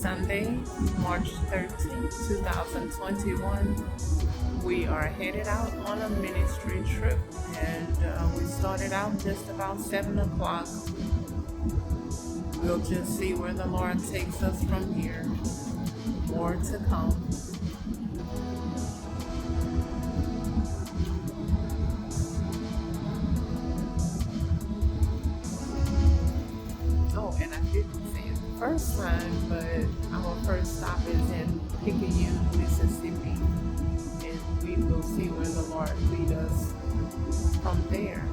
Sunday, March 13th, 2021. We are headed out on a ministry trip, and we started out just about 7 o'clock. We'll just see where the Lord takes us from here. More to come. Oh, and I didn't say it the first time, but our first stop is in Picayune, Mississippi, and we will see where the Lord lead us from there.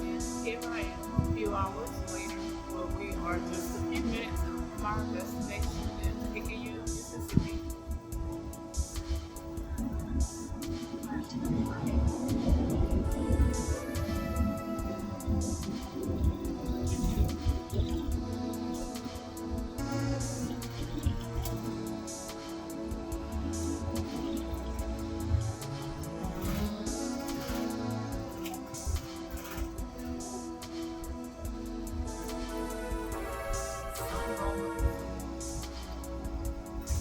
And here I am a few hours later, where we are just a few minutes from our destination in Picayune, Mississippi.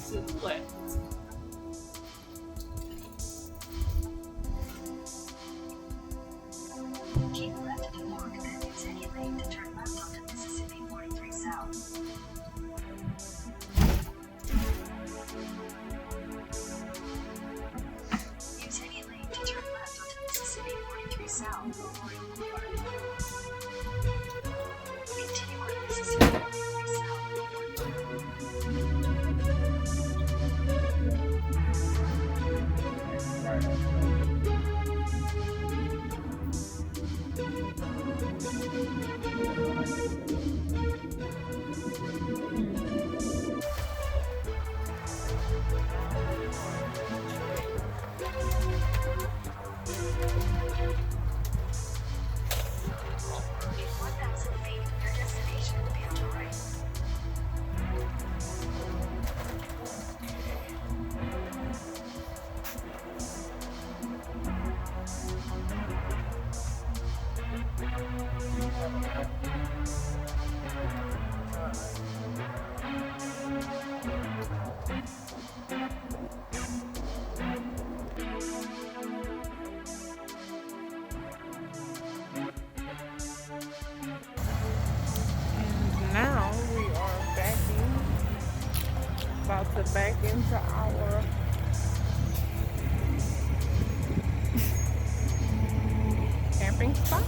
To the left. Keep left to Newark, then use any lane to turn left onto Mississippi 43 South. Use any lane to turn left onto Mississippi 43 South, Memorial Boulevard. Continue on Mississippi 43 South. In 1,000 feet, your destination will be on the right. And now we are about to back into our camping spot.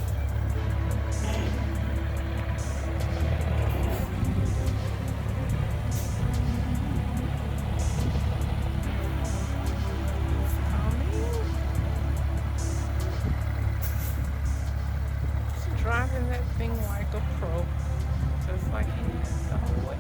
He's driving that thing like a pro, just like he is the whole way.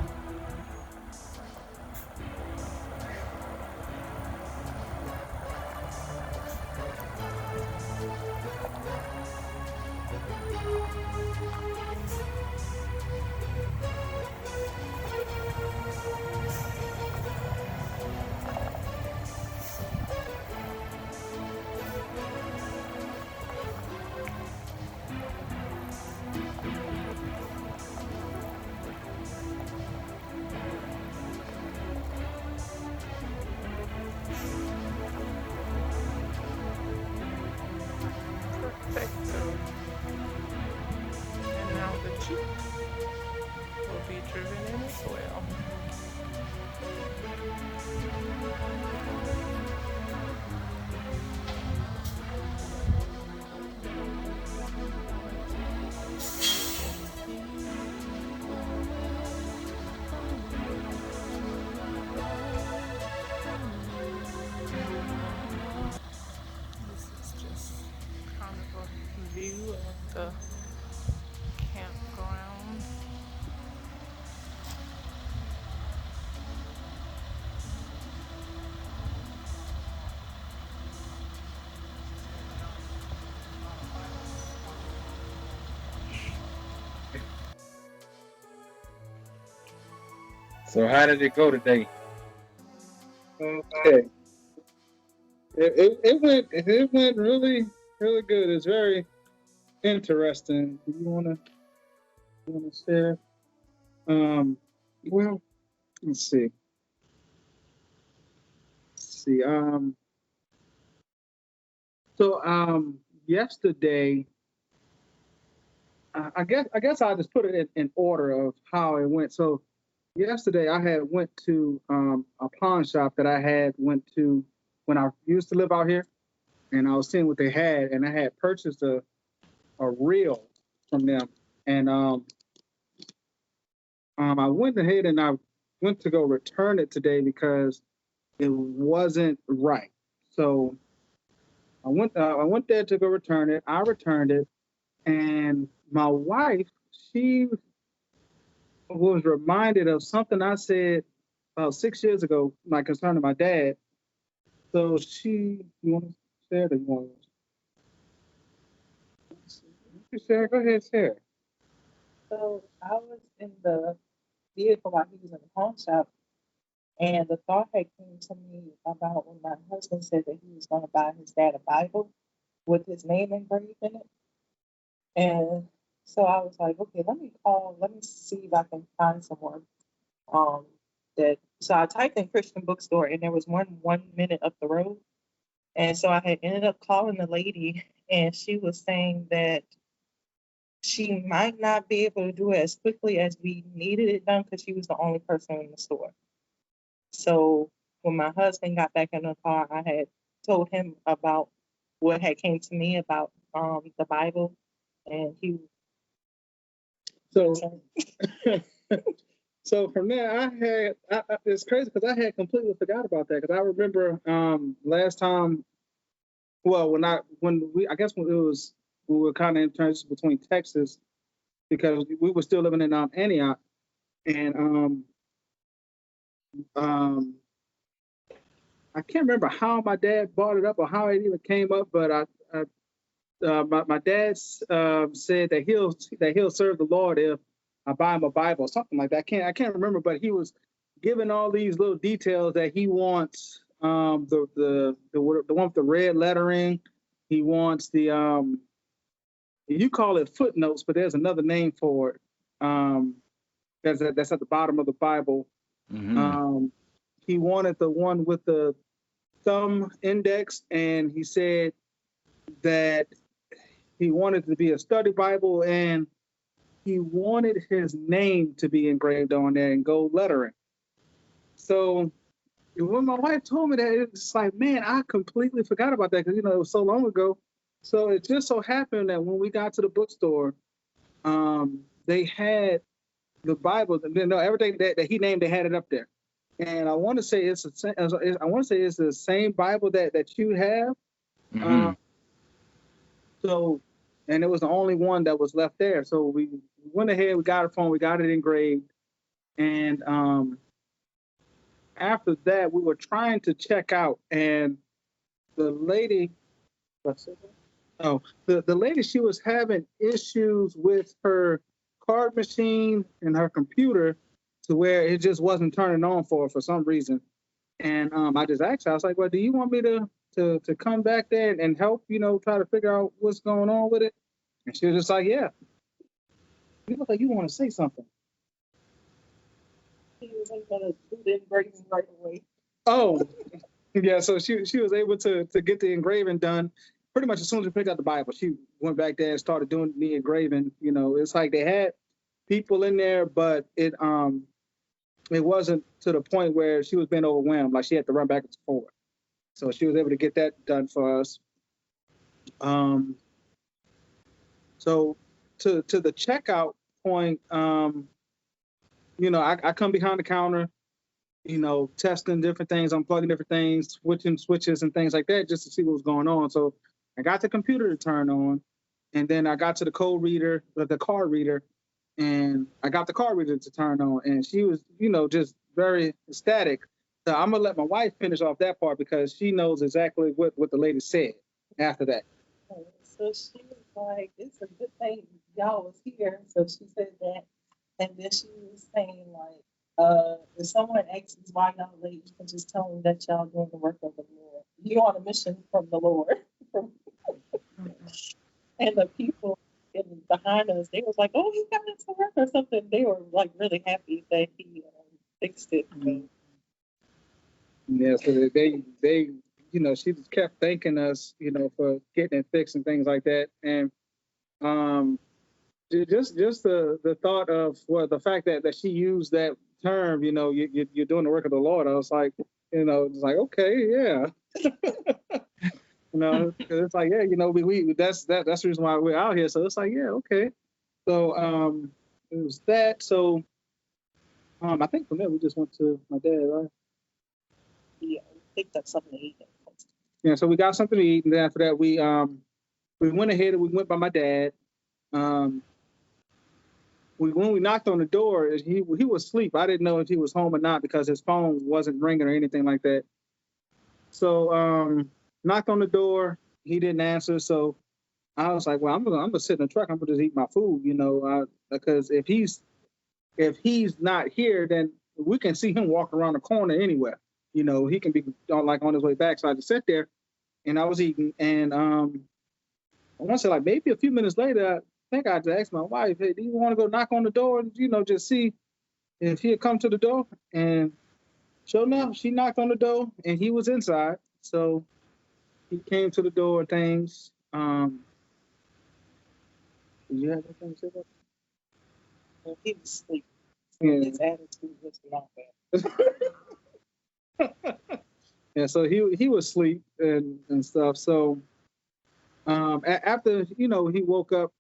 Perfecto. And now the Jeep will be driven in as well. This is just kind of a view of the campground. So how did it go today? Okay. It went really good. It's very interesting. You wanna share Well, let's see. So yesterday, I guess I'll just put it in order of how it went. So yesterday I had went to a pawn shop that I had went to when I used to live out here, and I was seeing what they had, and I had purchased a reel from them, and I went ahead and I went to go return it today because it wasn't right. So I went there to go return it. I returned it, and my wife, she was reminded of something I said about 6 years ago, like concerning my dad. So you want to share it or you want to share? Go ahead, share. So I was in the vehicle while he was in the pawn shop, and the thought had came to me about when my husband said that he was going to buy his dad a Bible with his name engraved in it. And so I was like, okay, let me see if I can find someone that. So I typed in Christian bookstore, and there was one minute up the road. And so I had ended up calling the lady, and she was saying that she might not be able to do it as quickly as we needed it done because she was the only person in the store. So when my husband got back in the car, I had told him about what had came to me about the Bible, and he. So, so from there, it's crazy because I had completely forgot about that because I remember last time. Well, when we were kind of in transition between Texas because we were still living in Antioch, and I can't remember how my dad brought it up or how it even came up, but my dad said that he'll serve the Lord if I buy him a Bible or something like that. I can't remember, but he was giving all these little details that he wants the one with the red lettering. He wants the you call it footnotes, but there's another name for it. That's at the bottom of the Bible. Mm-hmm. He wanted the one with the thumb index, and he said that he wanted to be a study Bible, and he wanted his name to be engraved on there in gold lettering. So when my wife told me that, it's like, man, I completely forgot about that because it was so long ago. So it just so happened that when we got to the bookstore, they had the Bible, everything that he named, they had it up there. And I want to say it's the same Bible that you have. Mm-hmm. So, and it was the only one that was left there. So we went ahead, we got it from, we got it engraved, and after that, we were trying to check out, and the lady, the lady, she was having issues with her card machine and her computer, to where it just wasn't turning on for some reason. And I just asked her, I was like, well, do you want me to come back there and help, try to figure out what's going on with it? And she was just like, yeah. You look like you want to say something. He wasn't gonna do the engraving right away. Oh, yeah. So she was able to get the engraving done pretty much as soon as we picked up the Bible. She went back there and started doing the engraving. It's like they had people in there, but it wasn't to the point where she was being overwhelmed. Like she had to run back and forth. So she was able to get that done for us. So to the checkout point, I come behind the counter, testing different things, unplugging different things, switching switches and things like that just to see what was going on. So I got the computer to turn on, and then I got to the card reader, and I got the card reader to turn on, and she was, just very ecstatic. So I'm gonna let my wife finish off that part because she knows exactly what the lady said after that. So she was like, it's a good thing y'all was here. So she said that. And then she was saying, like, if someone asks why y'all late, you can just tell them that y'all doing the work of the Lord. You're on a mission from the Lord. And the people behind behind us, they was like, "Oh, he got into work or something." They were like really happy that he fixed it. Mm-hmm. Yeah, so they, she just kept thanking us, for getting it fixed and things like that. And just the thought of, well, the fact that she used that term, you're doing the work of the Lord. I was like, it's like, okay, yeah. It's like, yeah, we that's the reason why we're out here. So it's like, yeah, okay. So it was that. So I think from there we just went to my dad, right? Yeah, picked up something to eat. Yeah, so we got something to eat, and then after that we went ahead and we went by my dad. When we knocked on the door, he was asleep. I didn't know if he was home or not because his phone wasn't ringing or anything like that. So knocked on the door, he didn't answer. So I was like, well, I'm gonna sit in the truck. I'm gonna just eat my food, because if he's not here, then we can see him walk around the corner anywhere. He can be on his way back. So I just sat there and I was eating, and I want to say like maybe a few minutes later, I think I had to ask my wife, "Hey, do you want to go knock on the door and just see if he'd come to the door?" And sure enough, she knocked on the door and he was inside. So he came to the door and things. Did you have anything to say about Well, he was asleep. that? Yeah. His attitude was not bad. Yeah, so he was asleep and stuff. So after he woke up,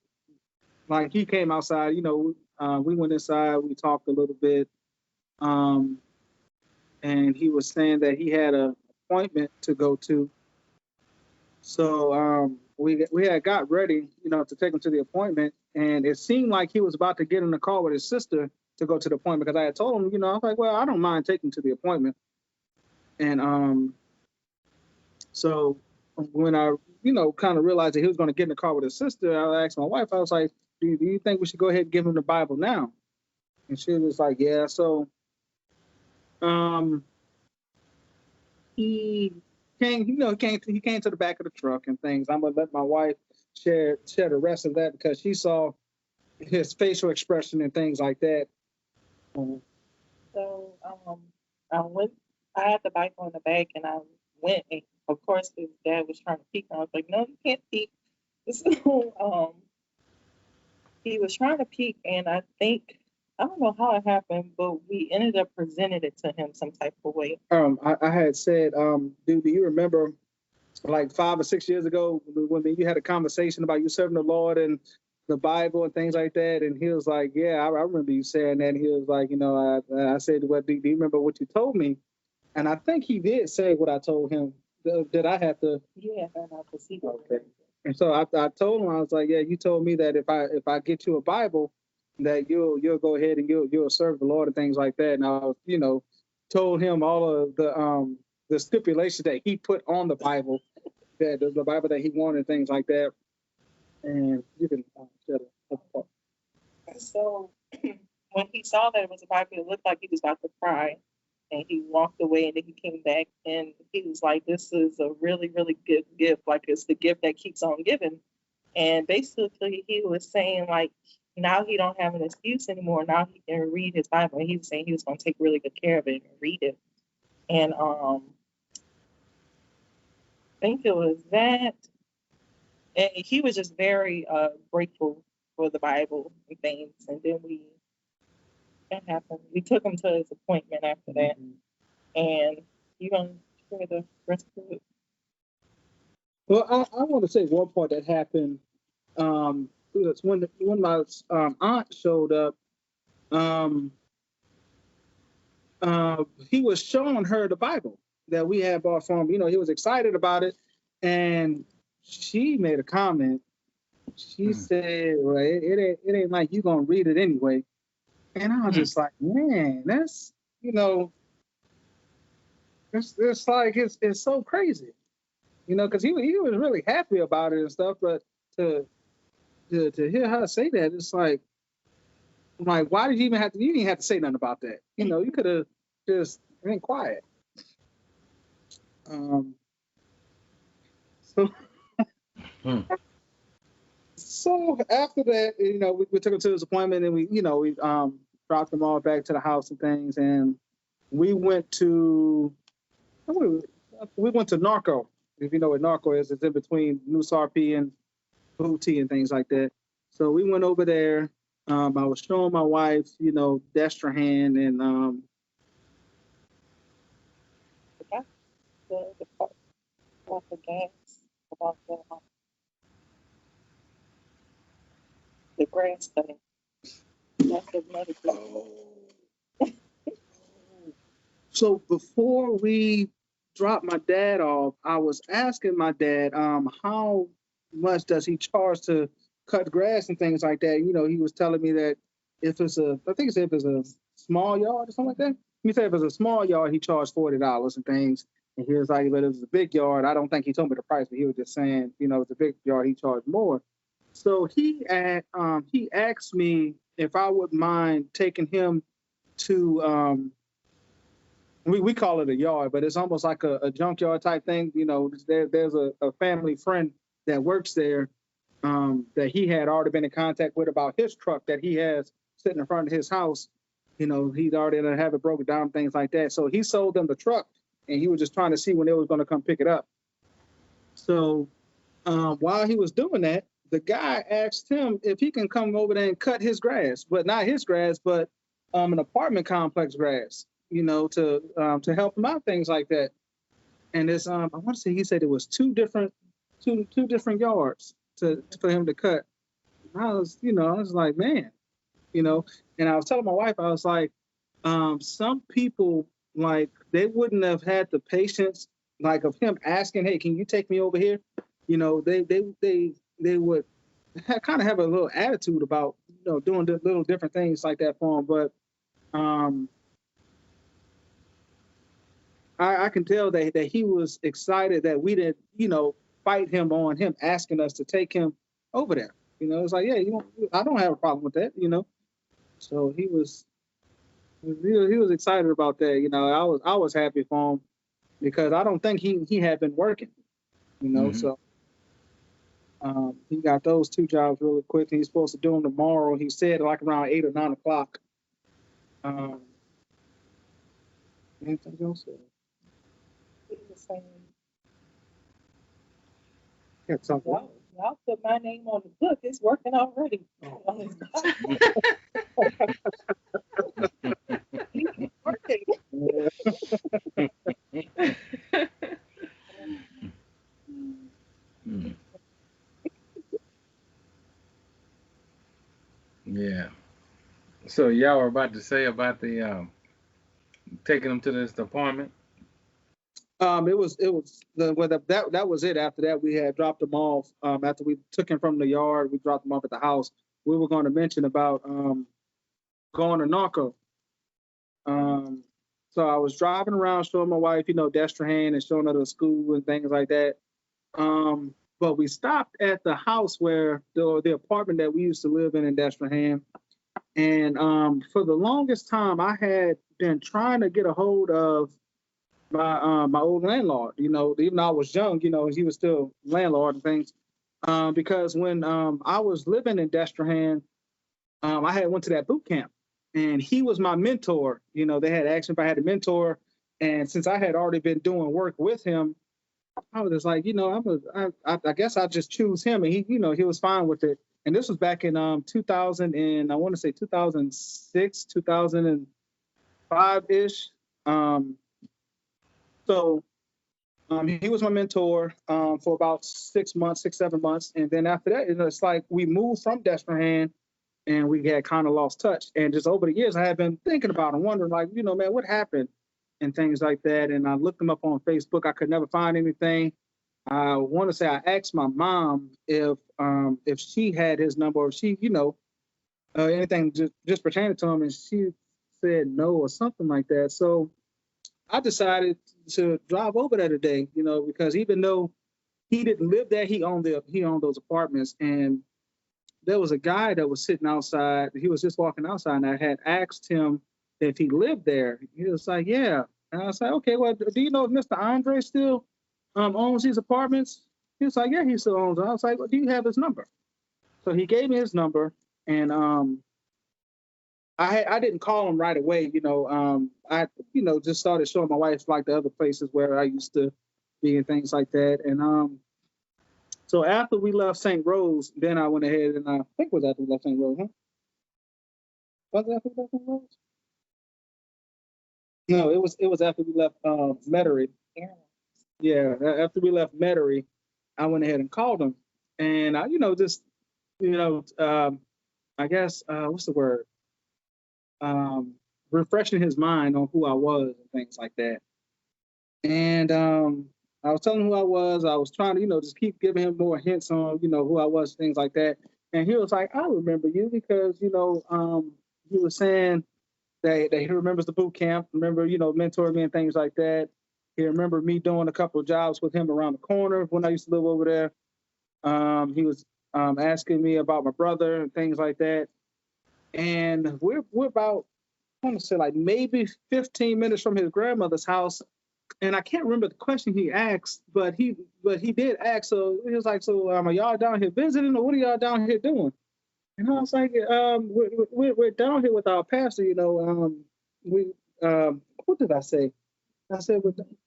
like he came outside. We went inside. We talked a little bit, and he was saying that he had an appointment to go to. So we had got ready, to take him to the appointment, and it seemed like he was about to get in the car with his sister to go to the appointment because I had told him, I was like, well, I don't mind taking him to the appointment, and so when I, kind of realized that he was going to get in the car with his sister, I asked my wife, I was like, do you think we should go ahead and give him the Bible now? And she was like, yeah. So he came, he came to the back of the truck and things. I'm going to let my wife share the rest of that because she saw his facial expression and things like that. So I had the Bible in the bag and I went, and of course his dad was trying to peek, and I was like, no, you can't peek. So he was trying to peek, and I don't know how it happened, but we ended up presenting it to him some type of way. I had said, do you remember like 5 or 6 years ago when you had a conversation about you serving the Lord and the Bible and things like that? And he was like, yeah, I remember you saying that. And he was like, I said, well, do you remember what you told me? And I think he did say what I told him. Did I have to? Yeah, and I could see. Okay. And so I told him, I was like, yeah, you told me that if I get you a Bible, that you'll go ahead and you'll serve the Lord and things like that. And I was, told him all of the stipulations that he put on the Bible, that the Bible that he wanted and things like that. And you can shut it. So when he saw that it was a Bible, it looked like he was about to cry. And he walked away, and then he came back, and he was like, this is a really, really good gift. Like, it's the gift that keeps on giving. And basically, he was saying, like, now he don't have an excuse anymore. Now he can read his Bible. And he was saying he was going to take really good care of it and read it. And I think it was that. And he was just very grateful for the Bible and things. And then that happened. We took him to his appointment after that. And you're going to share the rest of it? Well, I want to say one part that happened. Was when my aunt showed up. He was showing her the Bible that we had bought from him. He was excited about it, and she made a comment. She said, "Well, it ain't like you gonna read it anyway." And I was just like, "Man, that's it's like it's so crazy, because he was really happy about it and stuff. But to hear her say that, it's like, why did you even have to? You didn't have to say nothing about that. You could have just been quiet. So So after that, we took him to his appointment, and we dropped him all back to the house and things, and we went to Narco. If you know what Narco is, it's in between New Sarpy and Booty and things like that. So we went over there. I was showing my wife, Destrehan, and The part about the gas, about the grass cutting. That's another thing. So before we dropped my dad off, I was asking my dad, how much does he charge to cut grass and things like that? He was telling me that if it's a small yard or something like that. He said if it's a small yard, he charged $40 and things. And he was like, but if it's a big yard, I don't think he told me the price, but he was just saying, it's a big yard, he charged more. So he asked me if I would mind taking him to we call it a yard, but it's almost like a junkyard type thing. There's a family friend that works there that he had already been in contact with about his truck that he has sitting in front of his house. He'd already have it broken down, things like that. So he sold them the truck, and he was just trying to see when they was going to come pick it up. So while he was doing that, the guy asked him if he can come over there and cut his grass, but not his grass, but an apartment complex grass. To help him out, things like that. And it's I want to say he said it was two different yards for him to cut. And I was like, man, and I was telling my wife, I was like, some people, like, they wouldn't have had the patience, like, of him asking, hey, can you take me over here? They would kind of have a little attitude about doing the little different things like that for him, but I can tell that he was excited that we didn't, fight him on him asking us to take him over there. It's like, yeah, I don't have a problem with that, So he was excited about that. I was happy for him because I don't think he had been working, Mm-hmm. So he got those two jobs really quick. He's supposed to do them tomorrow. He said like around 8 or 9 o'clock. Anything else? Yeah, something. Y'all put my name on the book. It's working already. On his It's working. Yeah. So y'all were about to say about the taking them to this apartment? That was it. After that, we had dropped them off. After we took him from the yard, we dropped him off at the house. We were going to mention about going to Narco. So I was driving around showing my wife, Destrehan, and showing her the school and things like that. But we stopped at the house where the apartment that we used to live in Destrehan. And for the longest time, I had been trying to get a hold of my old landlord. Even though I was young, he was still landlord and things. Because when I was living in Destrehan, I had went to that boot camp, and he was my mentor. They had asked me if I had a mentor, and since I had already been doing work with him, I was just like, I guess I just choose him, and he was fine with it. And this was back in 2000 and I want to say 2006, 2005 ish. So he was my mentor for about 6 months, 7 months, and then after that, it's like we moved from Destrehan, and we had kind of lost touch. And just over the years, I had been thinking about and wondering, like, man, what happened and things like that. And I looked him up on Facebook. I could never find anything. I want to say I asked my mom if she had his number, or if she, anything just pertaining to him, and she said no or something like that. So I decided to drive over there today, because even though he didn't live there, he owned those apartments, and there was a guy that was sitting outside. He was just walking outside, and I had asked him if he lived there. He was like, yeah. And I was like, okay, well, do you know if Mr. Andre still owns these apartments? He was like, yeah, he still owns them. I was like, well, do you have his number? So he gave me his number, and I didn't call him right away. I just started showing my wife like the other places where I used to be and things like that. And so after we left St. Rose, then I went ahead and I think it was after we left St. Rose, huh? Was it after we left St. Rose? No, it was after we left Metairie. Yeah, after we left Metairie, I went ahead and called him, and I, just, I guess what's the word? Refreshing his mind on who I was and things like that. And I was telling him who I was. I was trying to, just keep giving him more hints on, who I was, things like that. And he was like, I remember you because, he was saying that he remembers the boot camp, remember, mentoring me and things like that. He remembered me doing a couple of jobs with him around the corner when I used to live over there. He was asking me about my brother and things like that. And we're about, I want to say like maybe 15 minutes from his grandmother's house. And I can't remember the question he asked, but he did ask. So he was like, "So are y'all down here visiting, or what are y'all down here doing?" And I was like, we're down here with our pastor. We what did I say? I said we're doing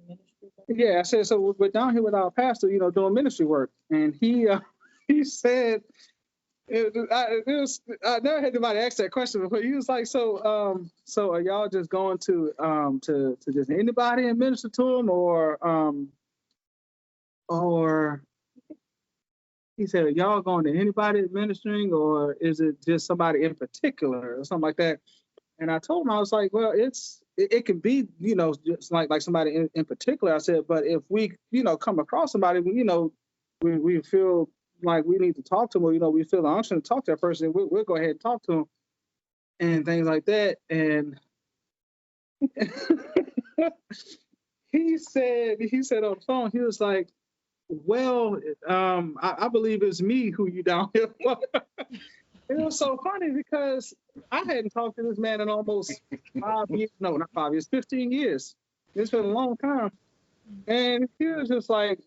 ministry. Yeah, I said so. We're down here with our pastor, doing ministry work. And he said, I never had anybody ask that question before. He was like, so are y'all just going to just anybody and minister to them, or he said, are y'all going to anybody ministering, or is it just somebody in particular or something like that? And I told him, I was like, well, it can be, just like somebody in particular. I said, but if we, come across somebody, we feel like we need to talk to them, or, we feel the unction to talk to that person, we'll go ahead and talk to them and things like that. And he said on the phone, he was like, well, I believe it's me who you down here for. It was so funny because I hadn't talked to this man in almost 5 years. No, not 5 years, 15 years. It's been a long time. And he was just like,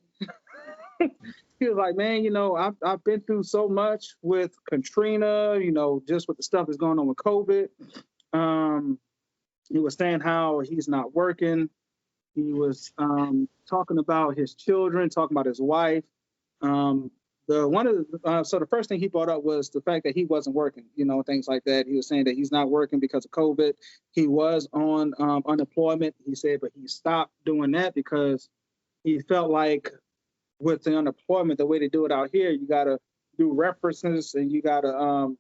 man, I've been through so much with Katrina, just with the stuff that's going on with COVID. He was saying how he's not working. He was talking about his children, talking about his wife. So the first thing he brought up was the fact that he wasn't working, things like that. He was saying that he's not working because of COVID. He was on unemployment, he said, but he stopped doing that because he felt like with the unemployment, the way they do it out here, you got to do references and you got to,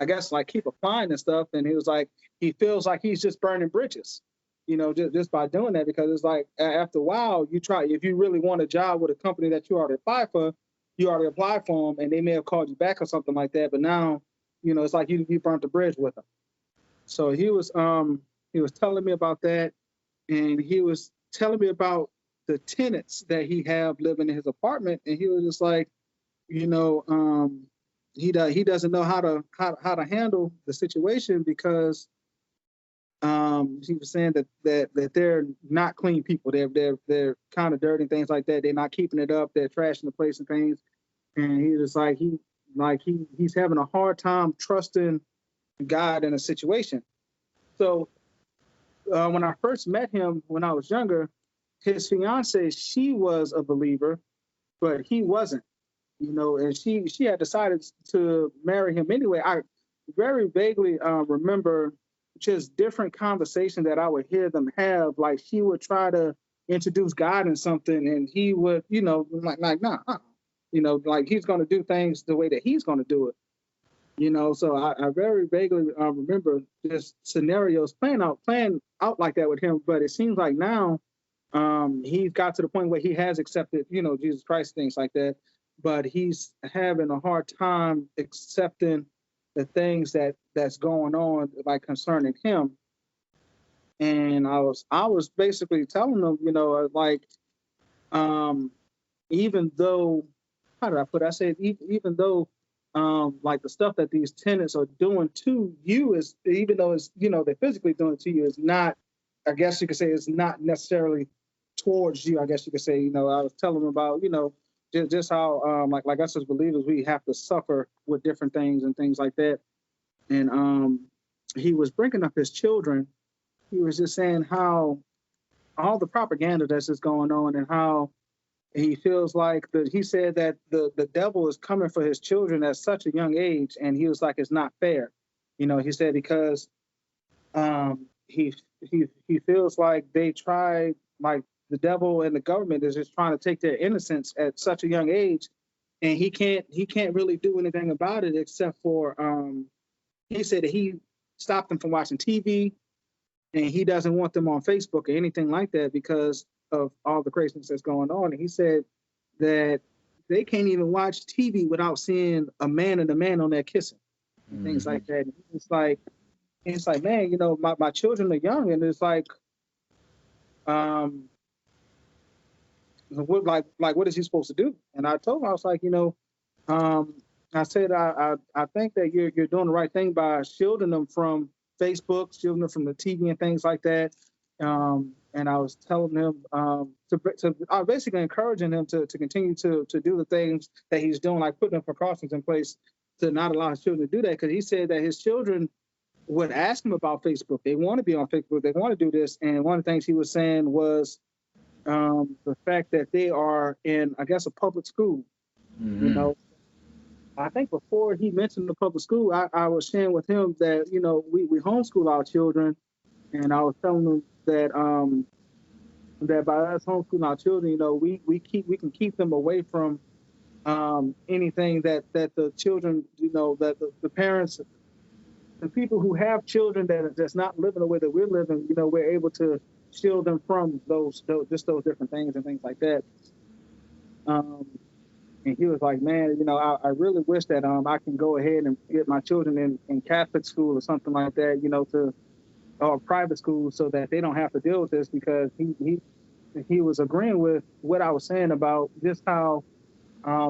I guess, like keep applying and stuff. And he was like, he feels like he's just burning bridges, just by doing that, because it's like after a while, if you really want a job with a company that you already applied for, you already applied for them and they may have called you back or something like that. But now, it's like you burnt the bridge with them. So he was telling me about that, and he was telling me about the tenants that he have living in his apartment, and he was just like, he doesn't know how to handle the situation because he was saying that they're not clean people. They're kind of dirty and things like that. They're not keeping it up. They're trashing the place and things. And he was like he's having a hard time trusting God in a situation. So when I first met him when I was younger, his fiance, she was a believer, but he wasn't, and she had decided to marry him anyway. I very vaguely remember just different conversations that I would hear them have. Like she would try to introduce God in something, and he would, like nah, like he's going to do things the way that he's going to do it. So I very vaguely remember just scenarios playing out like that with him. But it seems like now he's got to the point where he has accepted, Jesus Christ, things like that. But he's having a hard time accepting the things that's going on, like concerning him. And I was basically telling him, even though, how did I put it? I said, even though like the stuff that these tenants are doing to you is, even though it's, they're physically doing it to you, is not, I guess you could say, it's not necessarily towards you. I guess you could say, I was telling them about, just how like us as believers, we have to suffer with different things and things like that. And he was bringing up his children. He was just saying how all the propaganda that's just going on, and how he feels like he said that the devil is coming for his children at such a young age, and he was like, it's not fair. He said because he feels like they try, like the devil and the government is just trying to take their innocence at such a young age, and he can't really do anything about it except for he said that he stopped them from watching TV, and he doesn't want them on Facebook or anything like that because of all the craziness that's going on. And he said that they can't even watch TV without seeing a man and a man on there kissing and things like that. And it's like, man, my children are young, and it's like, what is he supposed to do? And I told him, I was like, I said, I think that you're doing the right thing by shielding them from Facebook, shielding them from the TV and things like that. And I was telling him I was basically encouraging him to continue to do the things that he's doing, like putting the precautions in place to not allow his children to do that. Because he said that his children would ask him about Facebook. They want to be on Facebook. They want to do this. And one of the things he was saying was the fact that they are in, I guess, a public school. I think before he mentioned the public school, I was sharing with him that, we homeschool our children, and I was telling him that that by us homeschooling our children, we can keep them away from anything that the children, that the parents, the people who have children that's not living the way that we're living, we're able to shield them from those different things and things like that. And he was like, man, I really wish that I can go ahead and get my children in Catholic school or something like that, or private school, so that they don't have to deal with this, because he was agreeing with what I was saying about just how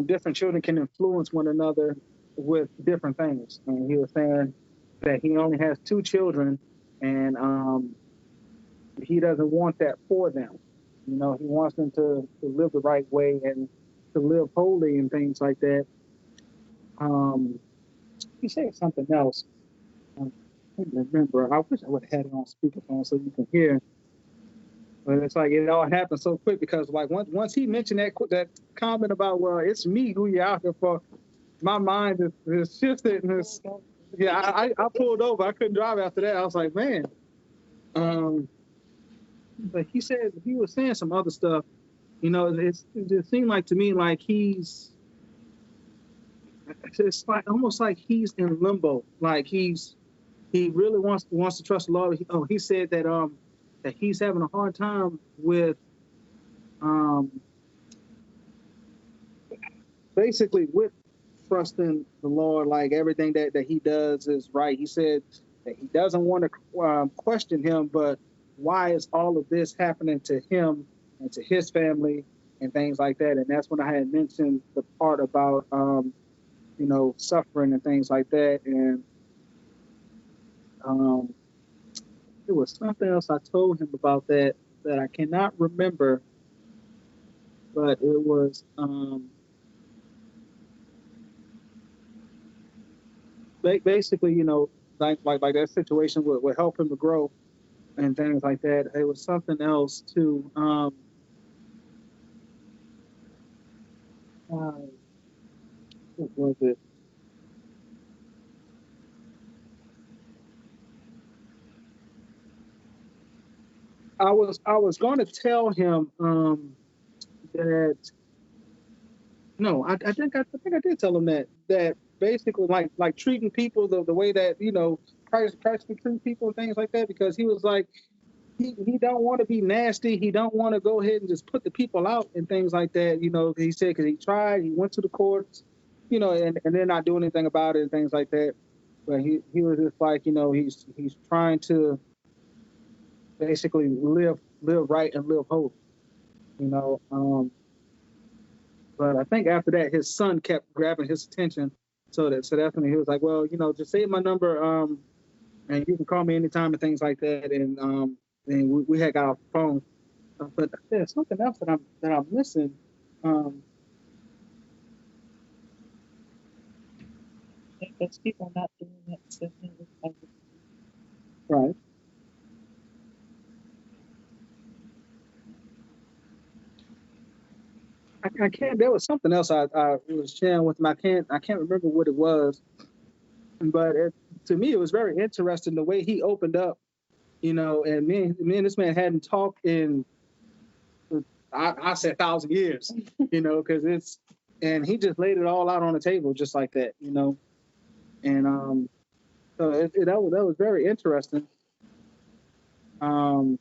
different children can influence one another with different things. And he was saying that he only has 2 children, and he doesn't want that for them. He wants them to live the right way and to live holy and things like that. He said something else. I can't remember. I wish I would have had it on speakerphone so you can hear. But it's like it all happened so quick, because like once he mentioned that comment about, well, it's me who you're out here for, my mind is shifted, and I pulled over. I couldn't drive after that. I was like, man. But he said he was saying some other stuff. It seemed like to me like it's like almost like he's in limbo. Like he really wants to trust the Lord. He said that that he's having a hard time with basically with trusting the Lord. Like everything that he does is right. He said that he doesn't want to question him, but why is all of this happening to him and to his family and things like that? And that's when I had mentioned the part about suffering and things like that. And there was something else I told him about that I cannot remember, but it was basically, like that situation would help him to grow and things like that. It was something else too. What was it? I was going to tell him that no, I think I did tell him that basically like treating people the way that Christ would treat people and things like that, because he was like he don't want to be nasty. He don't want to go ahead and just put the people out and things like that. He said, because he tried, he went to the courts, and they're not doing anything about it and things like that. But he was just like, he's trying to basically live right and live holy, you know. But I think after that, his son kept grabbing his attention. So that's when he was like, well, just save my number, and you can call me anytime and things like that. And we had got off the phone. But there's something else that I'm missing. Because people are not doing that to him. Right. I can't. There was something else I was sharing with him. I can't remember what it was, but to me it was very interesting the way he opened up. And me and this man hadn't talked in I said 1,000 years. Because and he just laid it all out on the table just like that. And so that was very interesting. I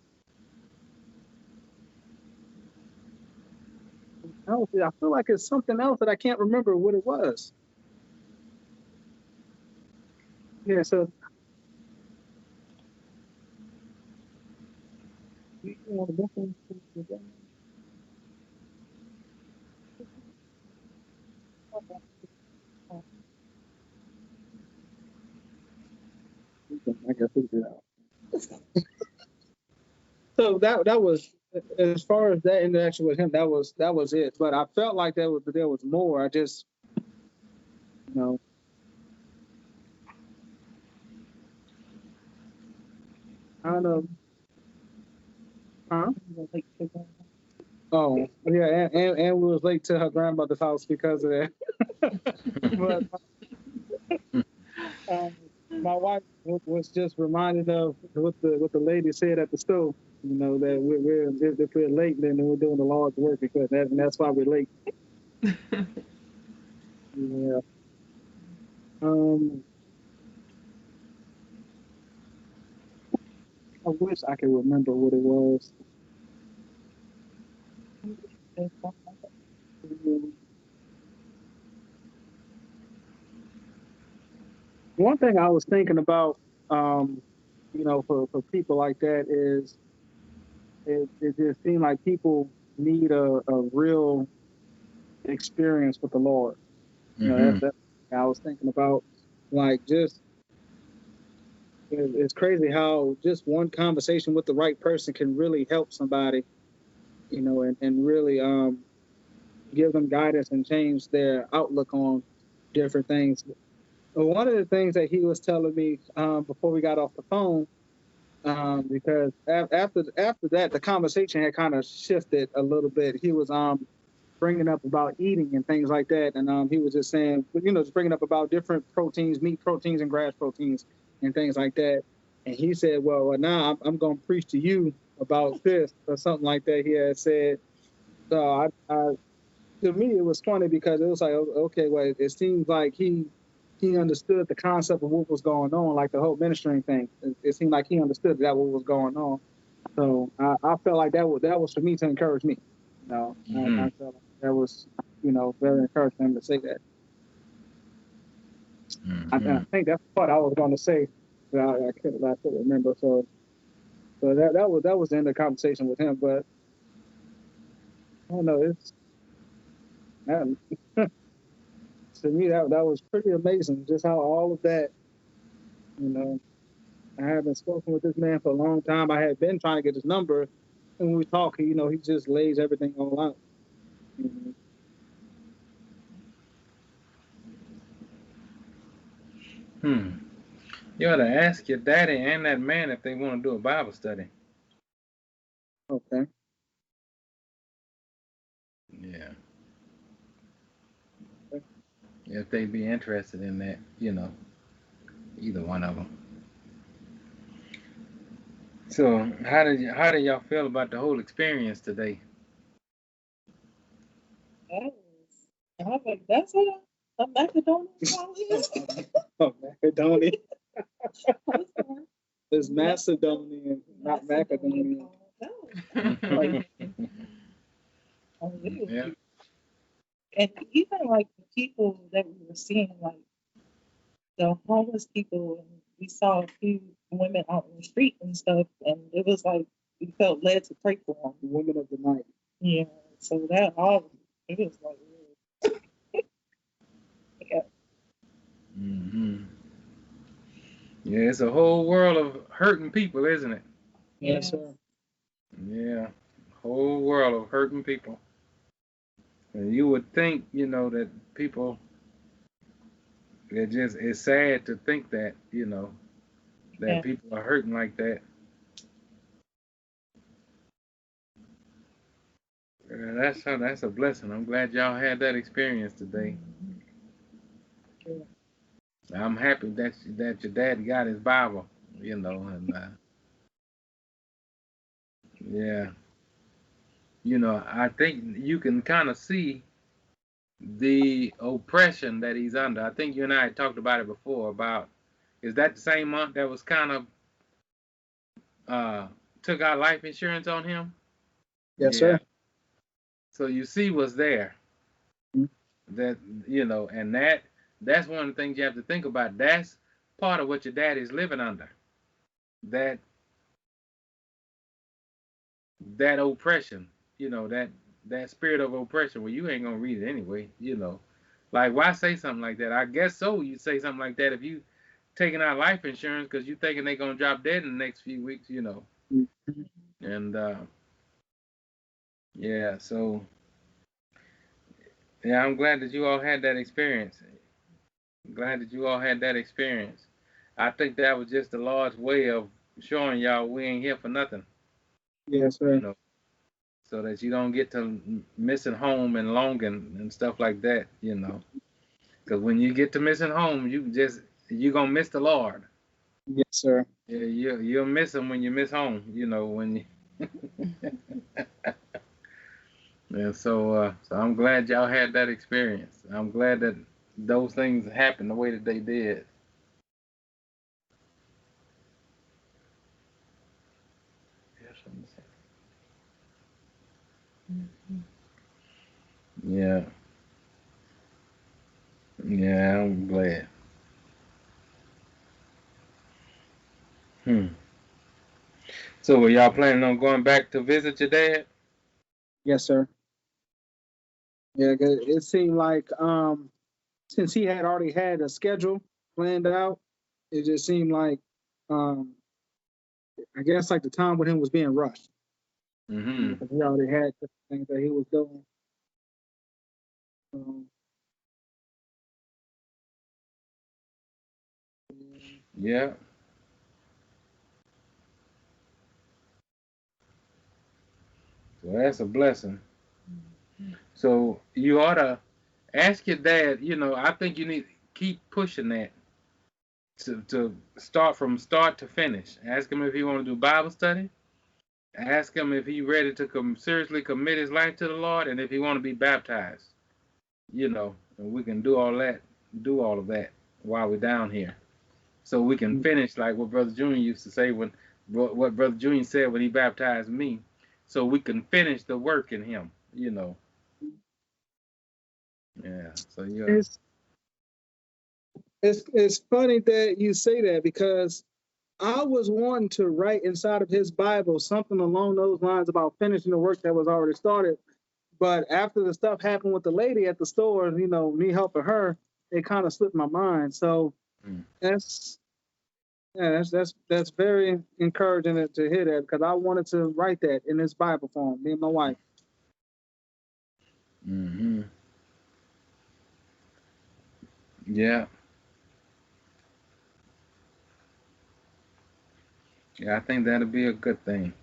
feel like it's something else that I can't remember what it was. Yeah, so you want to listen to that? I guess we did that. So that was, as far as that interaction with him, that was it. But I felt like there was more. I just, I don't know. Huh? Oh, yeah, and we was late to her grandmother's house because of that. But my wife was just reminded of what the lady said at the stove. That if we're late, then we're doing the Lord's work because that's why we're late. Yeah. I wish I could remember what it was. One thing I was thinking about, for people like that is it just seemed like people need a real experience with the Lord. That's I was thinking about, like, just it's crazy how just one conversation with the right person can really help somebody, and really give them guidance and change their outlook on different things. But one of the things that he was telling me before we got off the phone, because after that, the conversation had kind of shifted a little bit. He was bringing up about eating and things like that, and he was just saying, just bringing up about different proteins, meat proteins and grass proteins and things like that. And he said, well now I'm going to preach to you about this or something like that. He had said. So to me, it was funny because it was like, okay, well, it seems like he understood the concept of what was going on, like the whole ministering thing. It seemed like he understood that what was going on. So I felt like that was for me to encourage me. I felt like that was, very encouraging for him to say that. I think that's what I was going to say, but I couldn't remember. So that was the end of the conversation with him. But I don't know, it's man, to me that was pretty amazing, just how all of that, I haven't spoken with this man for a long time. I had been trying to get his number, and when we talk, he just lays everything all out. You ought to ask your daddy and that man if they want to do a Bible study. Okay. Yeah. If they'd be interested in that, either one of them. So how did y'all feel about the whole experience today? I was like, that's a Macedonian. Oh, Macedonian. It's Macedonian, not Macedonian. Yeah. And even like the people that we were seeing, like the homeless people, and we saw a few women out in the street and stuff, and it was like we felt led to pray for them. Women of the night. Yeah. So that all it was like, yeah. Yeah, it's a whole world of hurting people, isn't it? Yes, sir. Yeah, whole world of hurting people. And you would think, that people it's sad to think that, that Yeah. people are hurting like that. That's a blessing. I'm glad y'all had that experience today. Yeah. I'm happy that your dad got his Bible, and yeah, I think you can kind of see the oppression that he's under. I think you and I had talked about it before. About is that the same month that was kind of uh took out life insurance on him? Yes, Yeah. sir. So you see what's there. Mhm. That and that's one of the things you have to think about. That's part of what your dad is living under. That that oppression, that spirit of oppression. Well, you ain't gonna read it anyway. Like why say something like that? I guess so. You say something like that if you taking out life insurance because you thinking they gonna drop dead in the next few weeks. Mhm. And yeah, so yeah, I'm glad that you all had that experience. Glad that you all had that experience. I think that was just the Lord's way of showing y'all we ain't here for nothing, Yes, you sir. know, so that you don't get to missing home and longing and stuff like that. Because when you get to missing home, you gonna miss the Lord. Yes, sir. Yeah, you'll miss him when you miss home. When you. And so I'm glad y'all had that experience. I'm glad that those things happened the way that they did. Yeah, yeah, I'm glad. Hmm. So were y'all planning on going back to visit your dad? Yes, sir. Yeah, 'cause it seemed like since he had already had a schedule planned out, it just seemed like um I guess like the time with him was being rushed. Mm-hmm. Because he already had the things that he was doing. Um, Yeah. So that's a blessing. So you ought to ask your dad. I think you need to keep pushing that to start from start to finish. Ask him if he want to do Bible study. Ask him if he ready to seriously commit his life to the Lord, and if he want to be baptized. And we can do all of that while we're down here, so we can finish like what Brother Junior used to say what Brother Junior said when he baptized me, so we can finish the work in him. Yeah. So yeah. it's it's funny that you say that because I was wanting to write inside of his Bible something along those lines about finishing the work that was already started. But after the stuff happened with the lady at the store, me helping her, it kind of slipped my mind. So Mm. that's yeah, that's very encouraging to hear that because I wanted to write that in this Bible form, me and my wife. Mm-hmm. Yeah. Yeah. I think that'll be a good thing.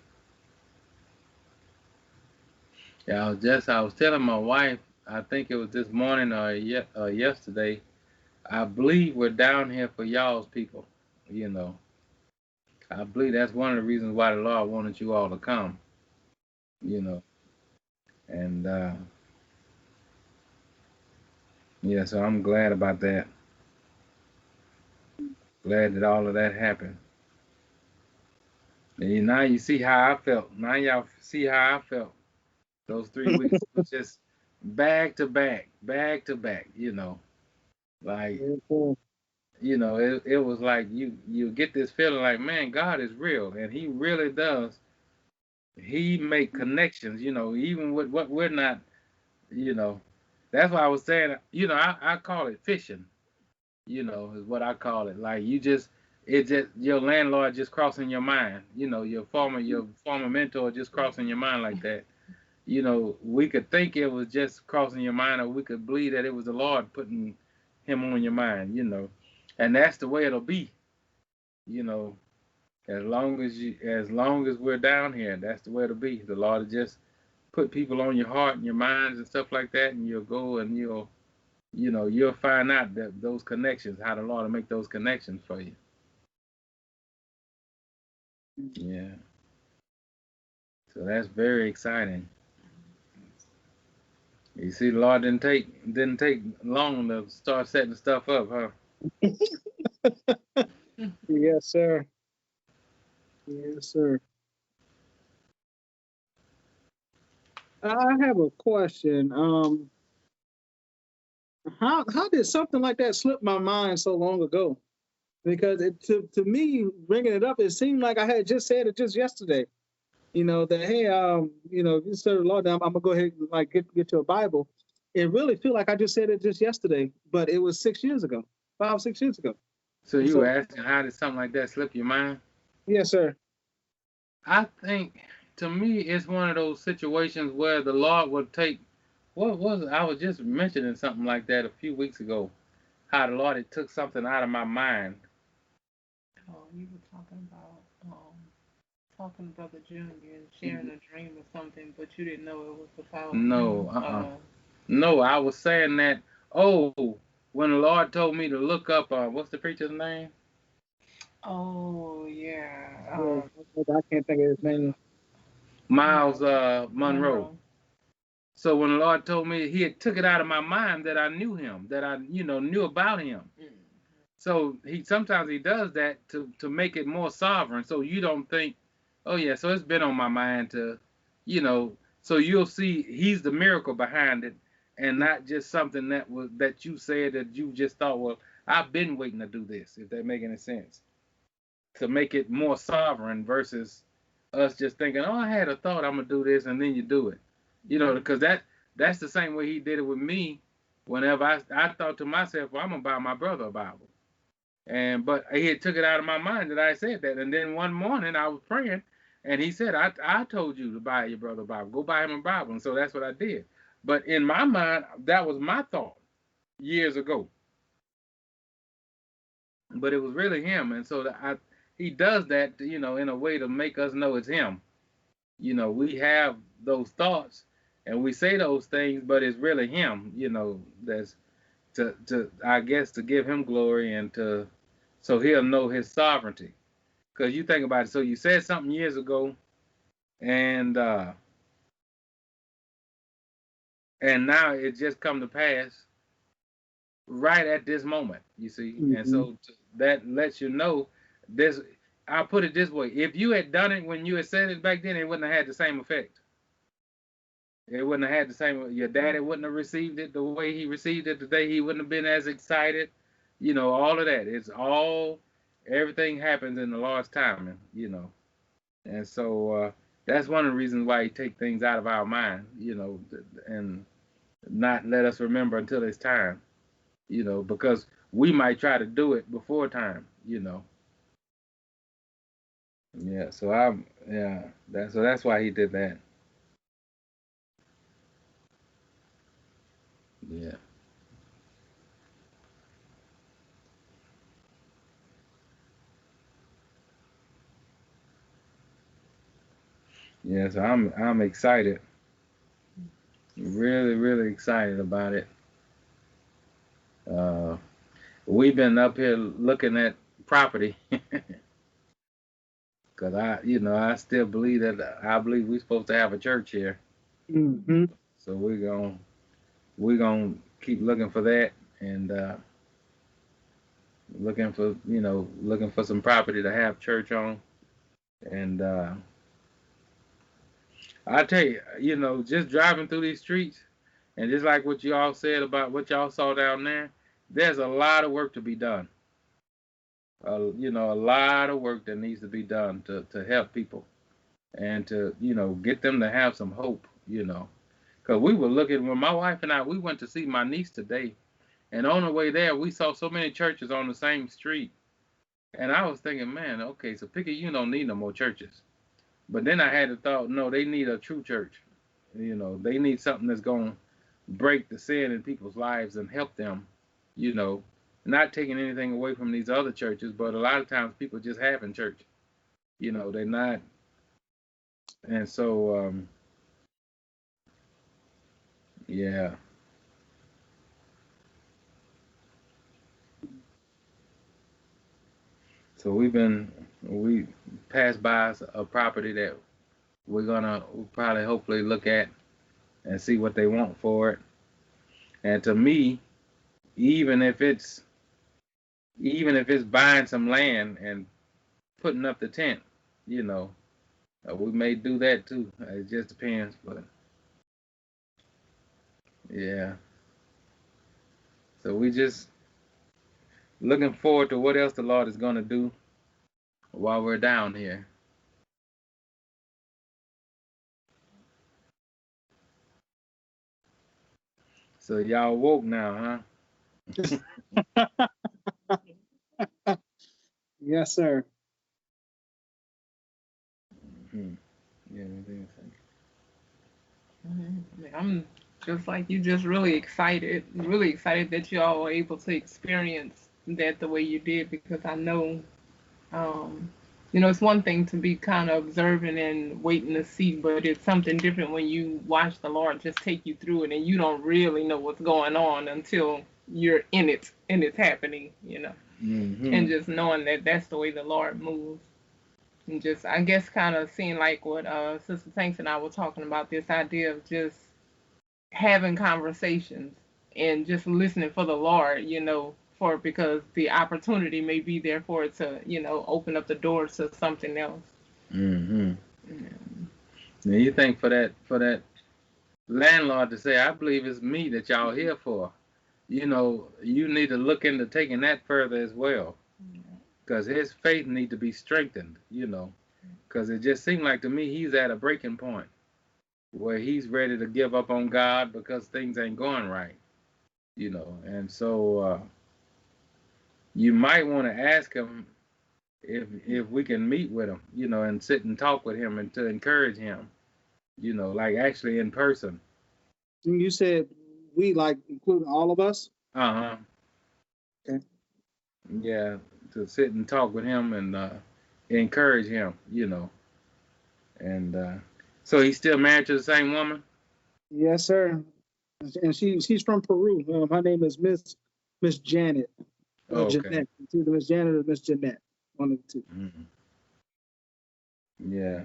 Yeah. I was telling my wife. I think it was this morning or yesterday. I believe we're down here for y'all's people. You know. I believe that's one of the reasons why the Lord wanted you all to come. You know. And yeah. So I'm glad about that. Glad that all of that happened. And now you see how I felt. Now y'all see how I felt. Those 3 weeks was just back to back. Like Very cool. it was like you get this feeling like, man, God is real, and He really does. He make connections. Even with what we're not. You know, that's why I was saying. I call it fishing. Is what I call it. Like it just your landlord just crossing your mind. Your former mentor just crossing your mind like that. We could think it was just crossing your mind, or we could believe that it was the Lord putting him on your mind, and that's the way it'll be, you know, as long as we're down here, that's the way it'll be. The Lord will just put people on your heart and your minds and stuff like that, and you'll go and you'll find out that those connections, how the Lord will make those connections for you. Yeah. So that's very exciting. You see, the Lord didn't take long to start setting stuff up, huh? Yes, sir. Yes, sir. I have a question. How did something like that slip my mind so long ago? Because to me, bringing it up, it seemed like I had just said it just yesterday. That hey, if you serve the Lord, I'm gonna go ahead and like get you a Bible. It really feel like I just said it just yesterday, but it was 6 years ago, 5, 6 years ago. So you were So asking, how did something like that slip your mind? yes, sir. I think, to me, it's one of those situations where the Lord will take. What was it? I was just mentioning something like that a few weeks ago. How the Lord had took something out of my mind. Oh, you were talking to Brother Junior and sharing a dream or something, but you didn't know it was about. No, no. I was saying that. Oh, when the Lord told me to look up, what's the preacher's name? Oh yeah. Yeah, I can't think of his name. Miles Monroe. Monroe. So when the Lord told me, He had took it out of my mind that I knew Him, that I knew about Him. So sometimes He does that to make it more sovereign, so you don't think, oh yeah, so it's been on my mind to, you know, so you'll see He's the miracle behind it, and not just something that you said that you just thought, well, I've been waiting to do this, if that make any sense, to make it more sovereign versus us just thinking, oh, I had a thought, I'm gonna do this, and then you do it, because that's the same way He did it with me. Whenever I thought to myself, well, I'm gonna buy my brother a Bible. But he had took it out of my mind that I said that. And then one morning I was praying, and he said, I told you to buy your brother a Bible. Go buy him a Bible. And so that's what I did. But in my mind, that was my thought years ago. But it was really him. And so he does that, in a way to make us know it's him. We have those thoughts and we say those things, but it's really him, that's I guess, to give him glory and so he'll know his sovereignty. Because you think about it, so you said something years ago, and now it just come to pass right at this moment. You see, and so that lets you know this. I'll put it this way: if you had done it when you had said it back then, it wouldn't have had the same effect. It wouldn't have had the same. Your daddy wouldn't have received it the way he received it today. He wouldn't have been as excited. All of that. Everything happens in the Lord's timing. And so that's one of the reasons why He take things out of our mind, and not let us remember until it's time, because we might try to do it before time. Yeah. So that's why He did that. Yeah. Yeah. So I'm excited, really, really excited about it. Uh, we've been up here looking at property. Cause I still believe I believe we're supposed to have a church here. Mm-hmm. So we're gonna keep looking for that, and looking for some property to have church on. And I tell you, just driving through these streets, and just like what you all said about what y'all saw down there, there's a lot of work to be done. A lot of work that needs to be done to help people and to get them to have some hope. Because we were looking, when my wife and I, we went to see my niece today, and on the way there, we saw so many churches on the same street. And I was thinking, man, okay, so Picayune don't need no more churches. But then I had the thought, no, they need a true church. They need something that's going to break the sin in people's lives and help them, you know, not taking anything away from these other churches, but a lot of times people just have in church, you know, they're not. And so, yeah. So we passed by a property that we'll probably hopefully look at and see what they want for it. And to me, even if it's buying some land and putting up the tent, you know, we may do that too. It just depends, but yeah. So we just looking forward to what else the Lord is going to do while we're down here. So y'all woke now, huh? Yes, sir. Hmm. Yeah, what do you think? I'm just like you, just really excited that you all were able to experience that the way you did, because I know, um, it's one thing to be kind of observing and waiting to see, but it's something different when you watch the Lord just take you through it and you don't really know what's going on until you're in it and it's happening, and Mm-hmm. just knowing that that's the way the Lord moves. And just, I guess, kind of seeing like what Sister Tanks and I were talking about, this idea of just having conversations and just listening for the Lord, because the opportunity may be there for it to, open up the doors to something else. Mm-hmm. Yeah. Now you think for that landlord to say, I believe it's me that y'all here for, you need to look into taking that further as well, because his faith need to be strengthened, because it just seemed like to me he's at a breaking point where he's ready to give up on God because things ain't going right, and so you might want to ask him if we can meet with him, and sit and talk with him and to encourage him, like actually in person. You said we, like, including all of us? Uh-huh. Okay. Yeah, to sit and talk with him and encourage him, and so he's still married to the same woman? Yes, sir. And she's from Peru. Her name is Miss Janet or Okay. Jeanette. It's either Miss Janet or Miss Jeanette. One of the two. Mhm. Yeah.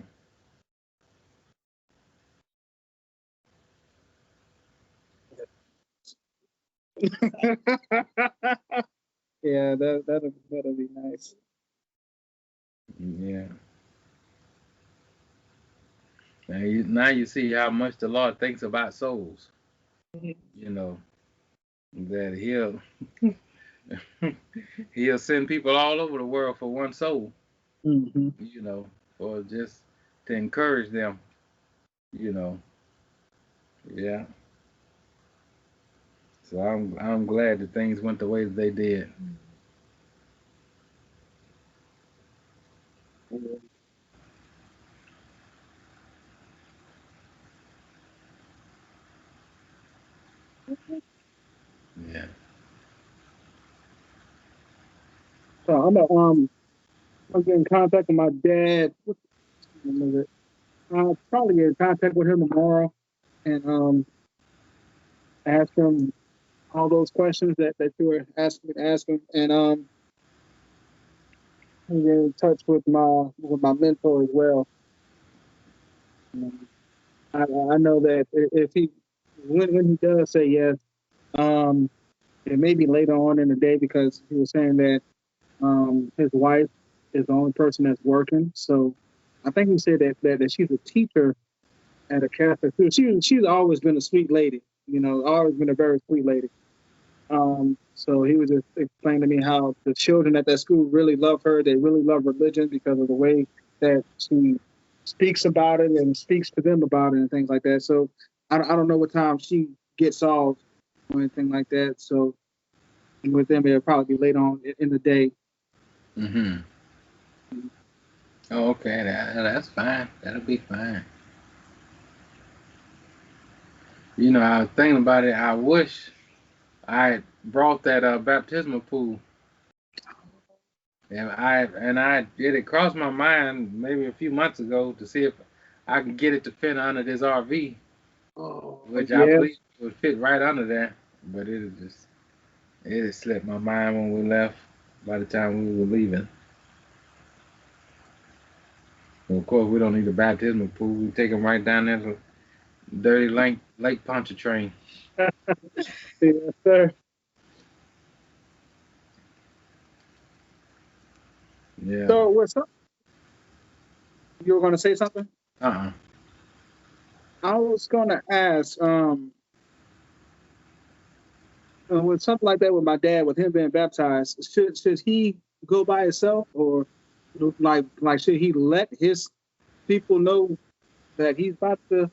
Yeah, that'll be nice. Yeah. Now you see how much the Lord thinks about souls. You know that he'll send people all over the world for one soul. Mm-hmm. For just to encourage them. You know. Yeah. So I'm glad that things went the way that they did. Yeah. So I'll get in contact with my dad. What's the name of it? I'll probably get in contact with him tomorrow and ask him all those questions that you were asking me to ask him, and I'll get in touch with my mentor as well. Um, I know that if he when he does say yes, um, it may be later on in the day because he was saying that his wife is the only person that's working. So I think he said that she's a teacher at a Catholic school. She's always been a sweet lady, always been a very sweet lady. So he was just explaining to me how the children at that school really love her. They really love religion because of the way that she speaks about it and speaks to them about it and things like that. So I don't know what time she gets off or anything like that. So with them, it'll probably be later on in the day. Mm-hmm. Oh, okay, that's fine. That'll be fine. I was thinking about it. I wish I brought that baptismal pool, and I did it crossed my mind maybe a few months ago to see if I can get it to fit under this RV, Oh, which I yeah. believe would fit right under there. But it had slipped my mind when we left. By the time we were leaving, well, of course we don't need a baptismal pool. We take them right down there to dirty Lake Pontchartrain. Yes, sir. Yeah. So, what's up? You were going to say something? Uh-uh. I was going to ask, with something like that with my dad, with him being baptized, should he go by himself, or like should he let his people know that he's about to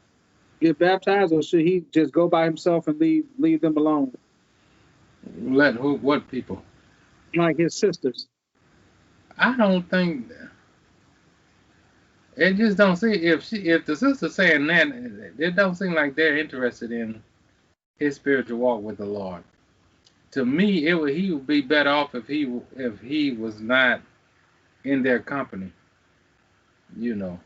get baptized, or should he just go by himself and leave them alone, Let who? What people? like his sisters? I don't think it just don't seem if the sister's saying that it don't seem like they're interested in his spiritual walk with the Lord. To me, he would be better off if he was not in their company, you know,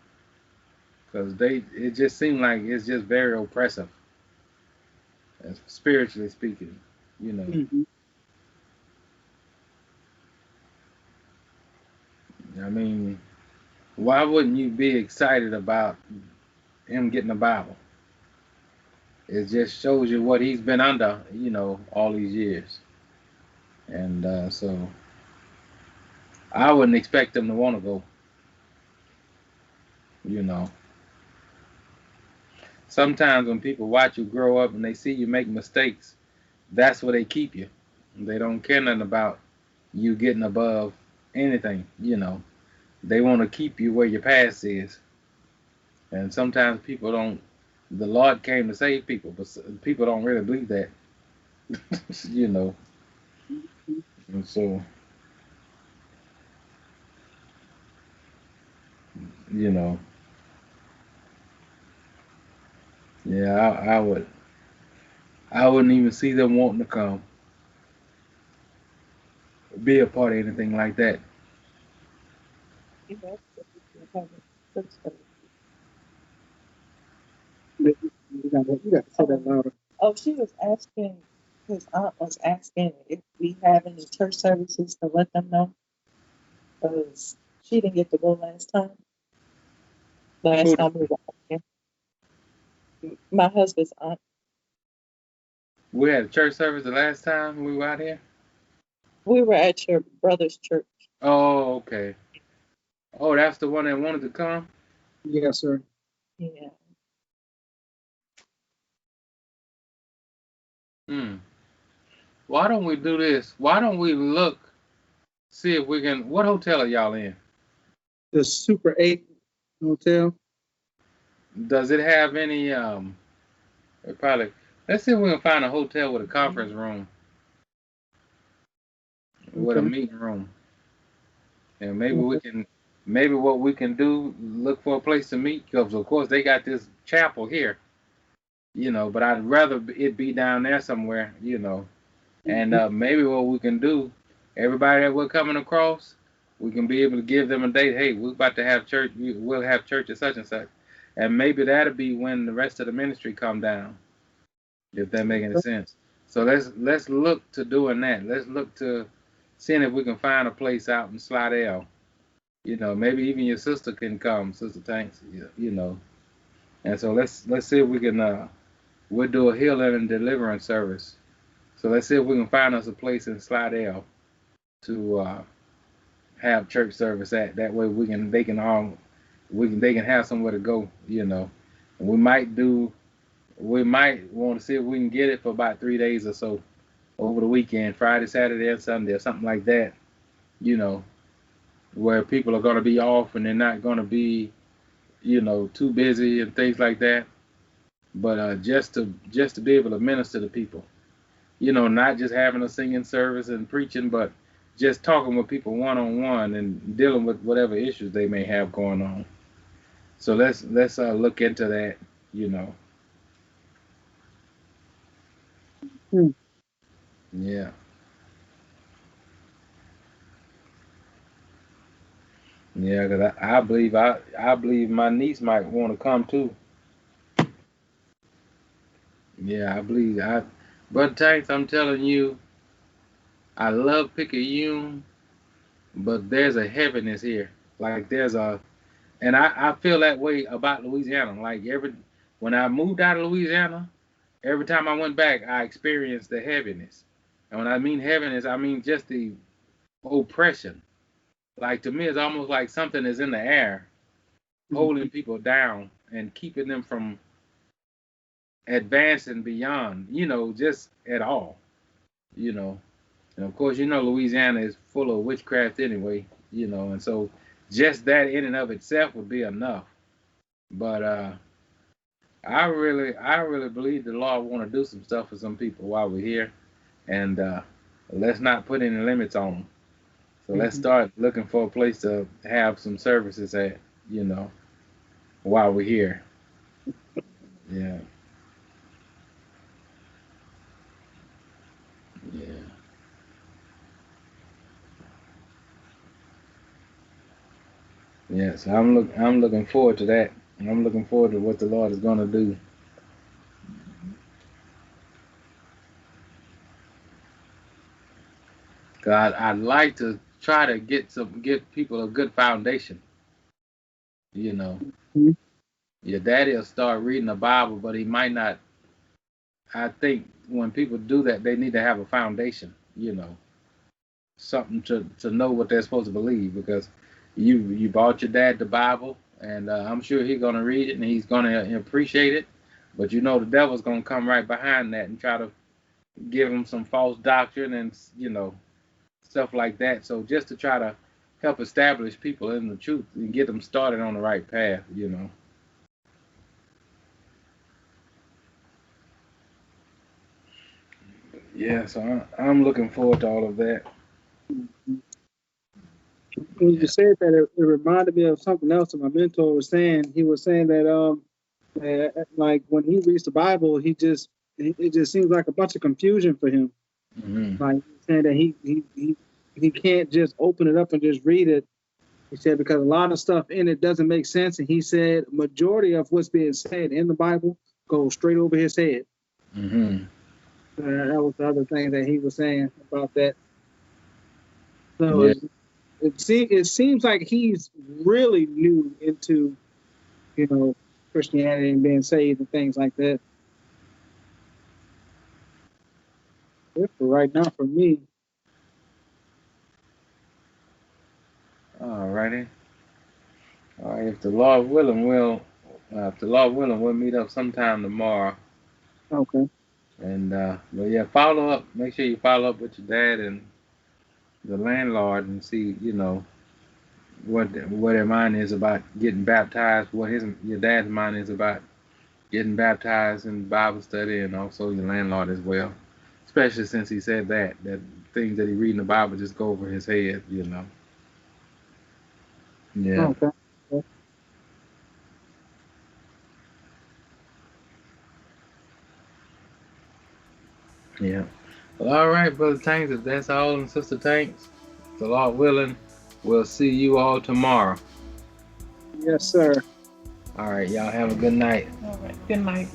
because they it just seemed like it's just very oppressive, spiritually speaking, you know. Hmm. I mean, why wouldn't you be excited about him getting a Bible? It just shows you what he's been under, you know, all these years. And so I wouldn't expect him to want to go, you know. Sometimes when people watch you grow up and they see you make mistakes, that's where they keep you. They don't care nothing about you getting above anything, you know. They want to keep you where your past is. And sometimes people don't, the Lord came to save people, but people don't really believe that, you know. And so, you know, yeah, I wouldn't even see them wanting to come, be a part of anything like that. You know, we have a church service. You got to say that Oh, louder. oh, she was asking, his aunt was asking if we have any church services to let them know, because she didn't get to go last time. Who Last time we were out there. My husband's aunt. we had a church service the last time we were out here? We were at your brother's church. Oh, okay. Oh, that's the one that wanted to come? Yes, sir. Yeah. Hmm. Why don't we do this? Why don't we look, see if we can, what hotel are y'all in? The Super 8 Hotel. Does it have any, it probably, let's see if we can find a hotel with a conference room, with a Okay. meeting room. And maybe what we can do, look for a place to meet, because of course they got this chapel here, you know, but I'd rather it be down there somewhere, you know. And Mhm. maybe what we can do, everybody that we're coming across, we can be able to give them a date. Hey, we're about to have church. We'll have church at such and such, and maybe that'll be when the rest of the ministry come down, if that make any sense. So let's look to doing that. Let's look to seeing if we can find a place out in Slidell. You know, maybe even your sister can come, Sister Tanks. You know, and so let's see if we can. We'll do a healing and deliverance service. So let's see if we can find us a place in Slidell to have church service at. That way they can have somewhere to go, you know. And we might want to see if we can get it for about 3 days or so over the weekend, Friday, Saturday, and Sunday, or something like that, you know, where people are going to be off and they're not going to be, you know, too busy and things like that. But just to be able to minister to people, you know, not just having a singing service and preaching, but just talking with people one on one and dealing with whatever issues they may have going on. So let's look into that, you know. Hmm. Yeah. Yeah, cause I believe my niece might want to come too. Yeah, I believe I. But Tanks, I'm telling you, I love Picayune, but there's a heaviness here. Like there's a, and I feel that way about Louisiana. Like when I moved out of Louisiana, every time I went back, I experienced the heaviness. And when I mean heaviness, I mean just the oppression. Like to me, it's almost like something is in the air, holding people down and keeping them from advancing beyond, just at all, you know. And of course, Louisiana is full of witchcraft anyway, and so just that in and of itself would be enough. But I really believe the Lord want to do some stuff for some people while we're here, and let's not put any limits on them. So let's start looking for a place to have some services at, you know, while we're here. Yeah, yeah, yeah. So I'm looking forward to that. I'm looking forward to what the Lord is going to do. God, I'd like to try to get people a good foundation. You know, Mhm. your daddy will start reading the Bible, but he might not. I think when people do that, they need to have a foundation. Something to know what they're supposed to believe, because you bought your dad the Bible, and I'm sure he's gonna read it and he's gonna appreciate it. But the devil's gonna come right behind that and try to give him some false doctrine and stuff like that. So just to try to help establish people in the truth and get them started on the right path. Yeah, so I'm looking forward to all of that. When you Yeah. said that, it reminded me of something else that my mentor was saying. He was saying that like when he reads the Bible, it just seems like a bunch of confusion for him. Hmm. Like he's saying that he can't just open it up and just read it. He said because a lot of stuff in it doesn't make sense, and he said majority of what's being said in the Bible goes straight over his head. Hmm. That was the other thing that he was saying about that. So Yeah. it seems like he's really new into Christianity and being saved and things like that. But for right now, for me, All righty. All right. If the Lord willing, we'll meet up sometime tomorrow. okay, And but yeah, follow up. Make sure you follow up with your dad and the landlord and see, what their mind is about getting baptized. What your dad's mind is about getting baptized in Bible study, and also your landlord as well. Especially since he said that things that he read in the Bible just go over his head. Yeah, okay, okay. yeah. Well, all right, brother Tanks. If that's all, and sister Tanks, the Lord willing, we'll see you all tomorrow. Yes, sir. All right, y'all have a good night. All right. Good night.